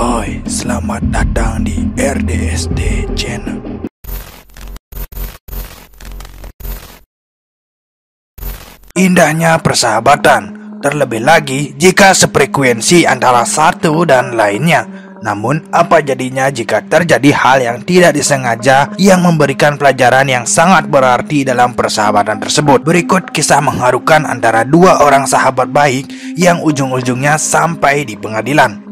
Hai, selamat datang di RDSD Channel. Indahnya persahabatan, terlebih lagi jika sefrekuensi antara satu dan lainnya. Namun, apa jadinya jika terjadi hal yang tidak disengaja yang memberikan pelajaran yang sangat berarti dalam persahabatan tersebut? Berikut kisah mengharukan antara dua orang sahabat baik yang ujung-ujungnya sampai di pengadilan.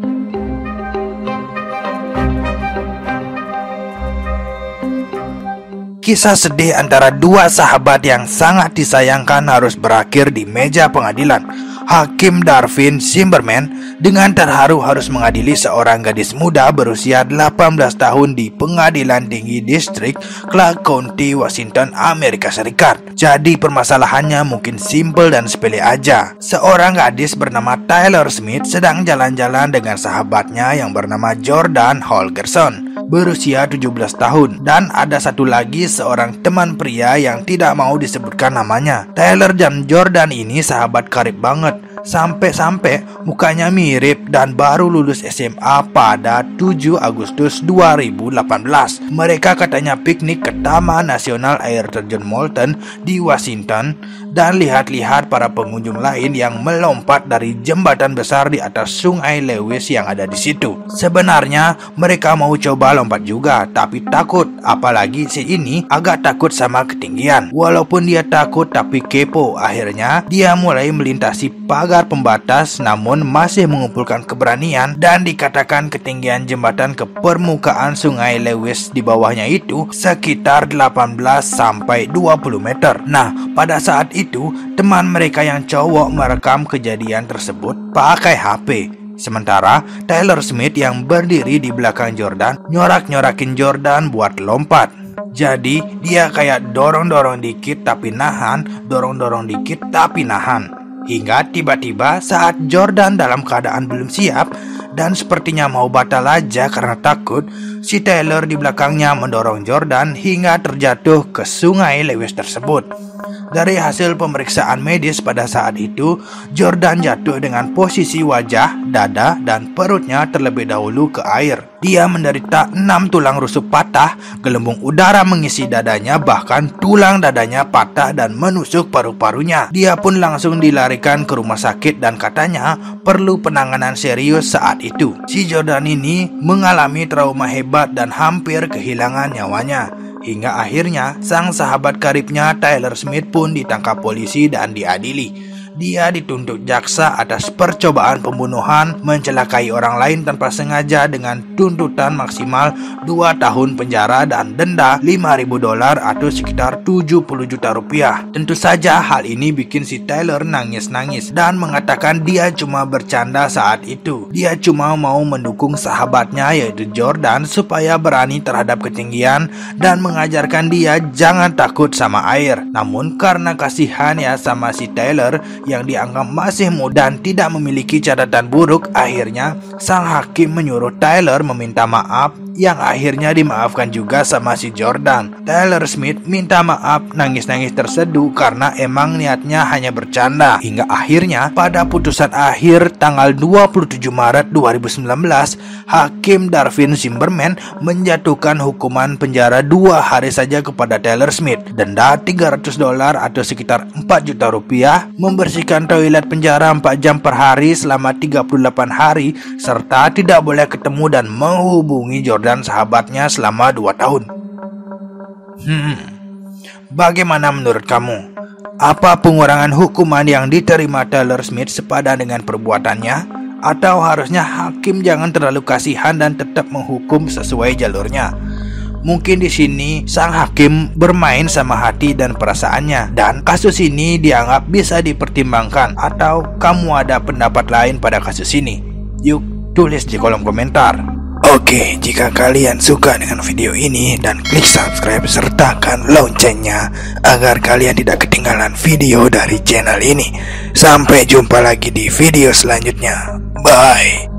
Kisah sedih antara dua sahabat yang sangat disayangkan harus berakhir di meja pengadilan. Hakim Darvin Zimmerman dengan terharu harus mengadili seorang gadis muda berusia 18 tahun di Pengadilan Tinggi Distrik Clark County, Washington, Amerika Serikat. Jadi permasalahannya mungkin simpel dan sepele aja. Seorang gadis bernama Taylor Smith sedang jalan-jalan dengan sahabatnya yang bernama Jordan Holgerson, berusia 17 tahun, dan ada satu lagi seorang teman pria yang tidak mau disebutkan namanya. Taylor dan Jordan ini sahabat karib banget, sampai-sampai mukanya mirip dan baru lulus SMA pada 7 Agustus 2018. Mereka katanya piknik ke Taman Nasional Air Terjun Molten di Washington dan lihat-lihat para pengunjung lain yang melompat dari jembatan besar di atas Sungai Lewis yang ada di situ. Sebenarnya mereka mau coba lompat juga, tapi takut, apalagi si ini agak takut sama ketinggian. Walaupun dia takut tapi kepo, akhirnya dia mulai melintasi pagar pembatas namun masih mengumpulkan keberanian dan dikatakan ketinggian jembatan ke permukaan Sungai Lewis di bawahnya itu sekitar 18 sampai 20 meter. Nah, pada saat itu teman mereka yang cowok merekam kejadian tersebut pakai HP. Sementara Taylor Smith yang berdiri di belakang Jordan nyorak-nyorakin Jordan buat lompat. Jadi dia kayak dorong-dorong dikit tapi nahan, dorong-dorong dikit tapi nahan. Hingga tiba-tiba saat Jordan dalam keadaan belum siap dan sepertinya mau batal aja karena takut, si Taylor di belakangnya mendorong Jordan hingga terjatuh ke Sungai Lewis tersebut. Dari hasil pemeriksaan medis pada saat itu, Jordan jatuh dengan posisi wajah, dada, dan perutnya terlebih dahulu ke air. Dia menderita 6 tulang rusuk patah, gelembung udara mengisi dadanya, bahkan tulang dadanya patah dan menusuk paru-parunya. Dia pun langsung dilarikan ke rumah sakit dan katanya perlu penanganan serius saat itu. Si Jordan ini mengalami trauma hebat dan hampir kehilangan nyawanya. Hingga akhirnya sang sahabat karibnya Taylor Smith pun ditangkap polisi dan diadili. Dia dituntut jaksa atas percobaan pembunuhan, mencelakai orang lain tanpa sengaja dengan tuntutan maksimal 2 tahun penjara dan denda $5.000 atau sekitar 70 juta rupiah. Tentu saja hal ini bikin si Taylor nangis-nangis dan mengatakan dia cuma bercanda saat itu. Dia cuma mau mendukung sahabatnya yaitu Jordan supaya berani terhadap ketinggian dan mengajarkan dia jangan takut sama air. Namun karena kasihan ya sama si Taylor yang dianggap masih muda dan tidak memiliki catatan buruk, akhirnya sang hakim menyuruh Taylor meminta maaf yang akhirnya dimaafkan juga sama si Jordan. Taylor Smith minta maaf nangis-nangis terseduh karena emang niatnya hanya bercanda. Hingga akhirnya pada putusan akhir tanggal 27 Maret 2019, Hakim Darvin Zimmerman menjatuhkan hukuman penjara 2 hari saja kepada Taylor Smith, denda $300 atau sekitar 4 juta rupiah, membersihkan toilet penjara 4 jam per hari selama 38 hari, serta tidak boleh ketemu dan menghubungi Jordan sahabatnya selama 2 tahun. Bagaimana menurut kamu? Apa pengurangan hukuman yang diterima Taylor Smith sepadan dengan perbuatannya? Atau harusnya hakim jangan terlalu kasihan dan tetap menghukum sesuai jalurnya? Mungkin di sini sang hakim bermain sama hati dan perasaannya dan kasus ini dianggap bisa dipertimbangkan. Atau kamu ada pendapat lain pada kasus ini? Yuk tulis di kolom komentar. Oke, jika kalian suka dengan video ini dan klik subscribe sertakan loncengnya agar kalian tidak ketinggalan video dari channel ini. Sampai jumpa lagi di video selanjutnya. Bye.